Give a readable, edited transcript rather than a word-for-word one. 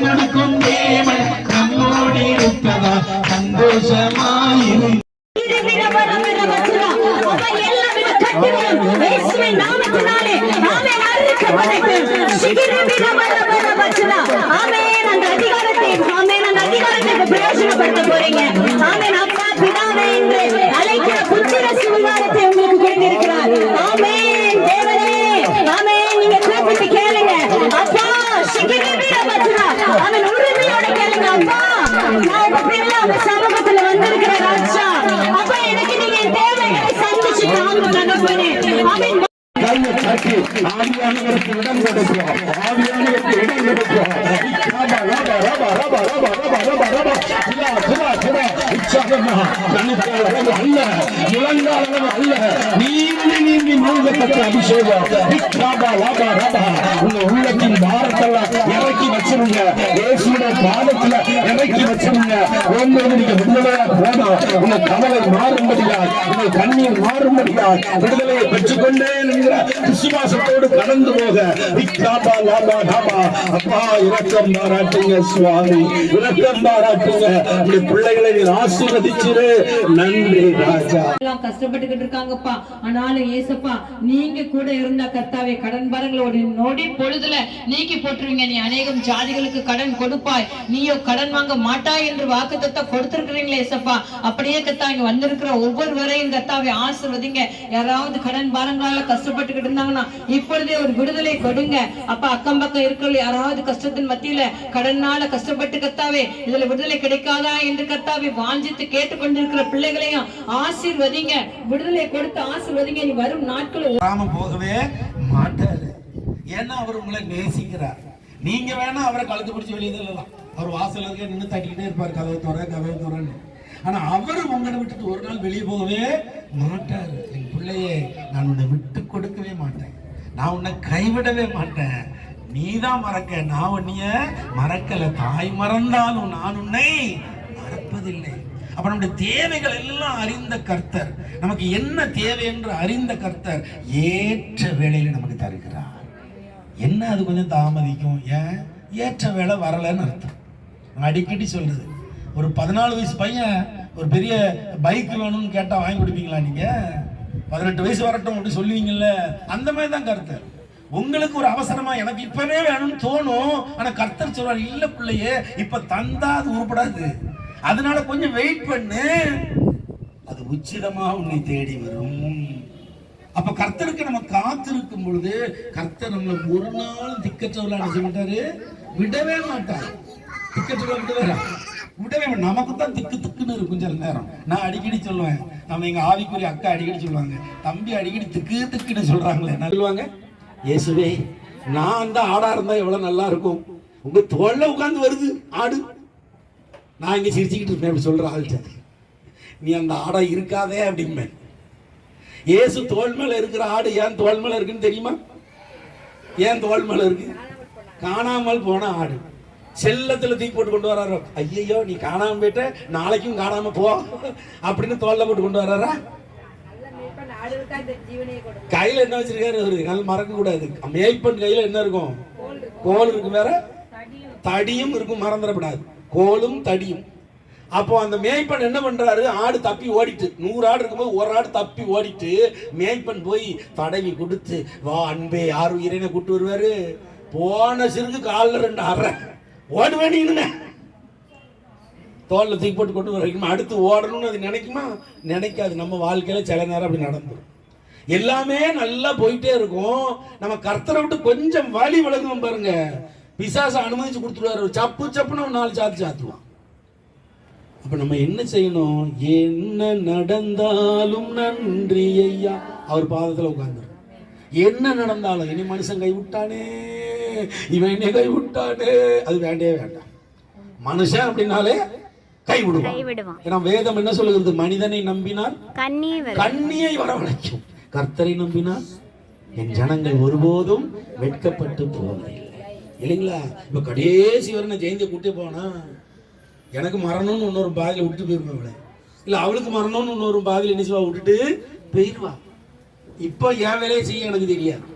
நடக்கும் தேவன் நம்மோடு இருப்பதா சந்தோஷமாயிரு. பிரயோஜனப்படுத்த போறீங்க. ஆமென். அப்பா பிதாவே என்று அழைக்கிற புத்திர சுவிகாரத்தை உங்களுக்கு கொடுத்திருக்கிறார். ஆமென். தேவனே ஆமென். நீங்க கூப்பிட்டு கேளுங்க. அப்பா ஆமென். உரிமையோட கேளுங்க. அப்பா நான் உங்க பிள்ளை உங்க சமூகத்துல வந்திருக்கிற ராஜா. அப்பா எனக்கு நீங்க தேவைகளை சந்திச்சு தாங்க தகப்பனே. ஆமென். ஆவியானவருக்கு இடம் கொடுப்போம். ஆவியானவருக்கு இடம் கொடுப்போம். அபிஷேகம் உள்ளத்தின் பாரத்தெல்லாம் இறக்கி வச்சிருங்க. பாதத்துல இறக்கி வச்சிருங்க. நீங்க விடுதலையா போனா உங்க கவலை மாறும்படியா, உங்க கண்ணீர் மாறும்படியா விடுதலையை பெற்றுக்கொண்டே விசுவாசத்தோடு கடந்து போக அப்பா இரக்கம் பாராட்டுங்க சுவாமி, இரக்கம் பாராட்டுங்க. உங்களுடைய பிள்ளைகளை ஆசீர்வதிச்சிரு. நன்றி ராஜா. கஷ்டப்பட்டுக்கிட்டு இருக்காங்கப்பா. ஆனாலும் ஏசப்பா நீங்க கூட இருந்தா கர்த்தாவே கடன் பாரங்களோட நொடி பொழுதுல நீக்கி போட்டுருவீங்க. நீ அநேகம் ஜாதிகளுக்கு கடன் கொடுப்பாய், நீயோ கடன் வாங்க மாட்டாய் என்று வாக்குத்தத்தை கொடுத்திருக்கிறீங்களே ஏசப்பா. அப்படியே கர்த்தா இங்க வந்திருக்கிற ஒவ்வொருவரையும் கர்த்தாவே ஆசீர்வதிங்க. யாராவது கடன் பாரங்களால கஷ்டப்பட்டுக்கிட்டு இருந்தாங்கன்னா இப்பொழுதே ஒரு விடுதலை கொடுங்க அப்பா. அக்கம் பக்கம் இருக்கிற யாராவது கஷ்டத்தின் மத்தியில கடனால கஷ்டப்பட்டு கர்த்தாவே இதுல விடுதலை கிடைக்காதா என்று கர்த்தாவே வாஞ்சித்து கேட்டுக்கொண்டிருக்கிற பிள்ளைகளையும் ஆசீர்வதிங்க. விடுதலை கொடுத்து ஆசீர்வதிங்க. நீ வரும் நாட்கள் போகவே மாட்டாரு. ஏன்னா அவர் உங்களை நேசிக்கிறார். நீங்க வேணா அவரை கழுத்து பிடிச்சி வெளியே தள்ளலாம். அவர் வாசல் இருக்க நின்று தட்டிக்கிட்டே இருப்பார், கதவை துறன்னு. ஆனா அவரு உங்களை விட்டுட்டு ஒரு நாள் வெளியே போகவே மாட்டாரு. என் பிள்ளையே நான் உன்னை விட்டு கொடுக்கவே மாட்டேன், நான் உன்னை கைவிடவே மாட்டேன். நீதான் மறக்க, நான் உன்னைய மறக்கல. தாய் மறந்தாலும் நான் உன்னை மறப்பதில்லை. அப்ப நம்முடைய தேவைகள் எல்லாம் அறிந்த கர்த்தர், நமக்கு என்ன தேவை என்று அறிந்த கர்த்தர் ஏற்ற வேளையில நமக்கு தருகிறார். என்ன அது கொஞ்சம் தாமதிக்கும், ஏன் ஏற்ற வேலை வரலன்னு அர்த்தம். அடிக்கடி சொல்றது, ஒரு 14 வயசு பையன் ஒரு பெரிய பைக் வேணும்னு கேட்டா வாங்கி கொடுப்பீங்களா? நீங்க 18 வயசு வரட்டும் அப்படி சொல்லுவீங்கல்ல, அந்த மாதிரி தான் கர்த்தர். உங்களுக்கு ஒரு அவசரமா எனக்கு இப்பவே வேணும்னு தோணும். ஆனா கர்த்தர் சொல்றாரு, இல்ல பிள்ளையே இப்ப தந்தா அது உருப்படாது, அதனால கொஞ்சம் வெயிட் பண்ணு, அது உச்சிதமா உன்னை தேடி வரும். அப்ப கர்த்தருக்கு நம்ம காத்திருக்கும் பொழுது கர்த்தர் நம்மளை ஒரு நாள் திக்கற்றவர்களா என்ன செய்ய விடவே மாட்டார். திக்கற்றவர்களா விடவே நமக்கு தான் திக்கு திக்குன்னு இருக்கும் சில நேரம். நான் அடிக்கடி சொல்லுவேன், நம்ம எங்க ஆவிக்குரிய அக்கா அடிக்கடி சொல்லுவாங்க, தம்பி அடிக்கடி திக்கு திக்குன்னு சொல்றாங்களே என்ன சொல்லுவாங்க, இயேசுவே நான் அந்த ஆடா இருந்தா எவ்வளவு நல்லா இருக்கும், உங்க தோல்ல உட்கார்ந்து வருது ஆடு. நான் இங்க சிரிச்சுக்கிட்டு இருப்பேன், அப்படி சொல்ற ஆள்கிட்ட, நீ அந்த ஆடா இருக்காதே அப்படிம்பேன். இயேசு தோல் மேல இருக்கிற ஆடு ஏன் தோல் மேல இருக்குன்னு தெரியுமா? ஏன் தோல் மேல இருக்கு? காணாமல் போன ஆடு. செல்லத்துல தூக்கி போட்டு கொண்டு வர்றாரு. ஐயோ நீ காணாம போயிட்ட, நாளைக்கும் காணாம போ அப்படின்னு தோல்ல போட்டு கொண்டு வர்றாரா? கையில என்ன வச்சிருக்காரு அவரு? நல்ல மறக்க கூடாது. மேய்ப்பன் கையில என்ன இருக்கும்? கோல் இருக்கும், வேற தடியும் இருக்கும், மறந்துடக்கூடாது. கோலும் தடியும். அப்போ அந்த மேய்ப்பன் என்ன பண்றாரு, ஆடு தப்பி ஓடிட்டு, 100 ஆடு இருக்கும்போது ஒரு ஆடு தப்பி ஓடிட்டு, மேய்ப்பன் போய் தடவி கொடுத்து, வா அன்பே யார் உயிரினை கூட்டு வருவாரு, போன சிறுக்கு காலில் 2 அரை ஓடுவேன்னு தோல்ல தூக்கி போட்டு கொண்டு வரைக்கும் அடுத்து ஓடணும்னு அது நினைக்குமா? நினைக்காது. நம்ம வாழ்க்கையில சில நேரம் அப்படி நடந்துடும். எல்லாமே நல்லா போயிட்டே இருக்கும், நம்ம கர்த்தரை விட்டு கொஞ்சம் வழி விலகுவோம் பாருங்க, பிசாசை அனுமதிச்சு கொடுத்துருவாரு, சப்பு சப்புன்னு 4 சாத்து சாத்துவான். அப்ப நம்ம என்ன செய்யணும்? என்ன நடந்தாலும் நன்றி ஐயா, அவர் பாதத்துல உட்கார்ந்து. என்ன நடந்தாலும், இனி மனுஷன் கைவிட்டானே, இவன் என்னை கைவிட்டானே, அது வேண்டவே வேண்டாம். மனுஷன் அப்படின்னாலே கைவிடுவான். ஏன்னா வேதம் என்ன சொல்லுகிறது? மனிதனை நம்பினால் கண்ணியை வரவழைக்கும், கர்த்தரை நம்பினால் என் ஜனங்கள் ஒருபோதும் வெட்கப்பட்டு போவதில்லை. இல்லைங்களா? இப்ப கடைசி வரை ஜெயந்தியை கூட்டி போனா, எனக்கு மரணம்னு இன்னொரு பாதியில விட்டுட்டு போயிருப்பா அவளை, இல்ல அவளுக்கு மரணம்னு இன்னொரு பாதியில என்ன விட்டுட்டு போயிருவா. இப்போ என் வேலையை செய்ய எனக்கு தெரியாது.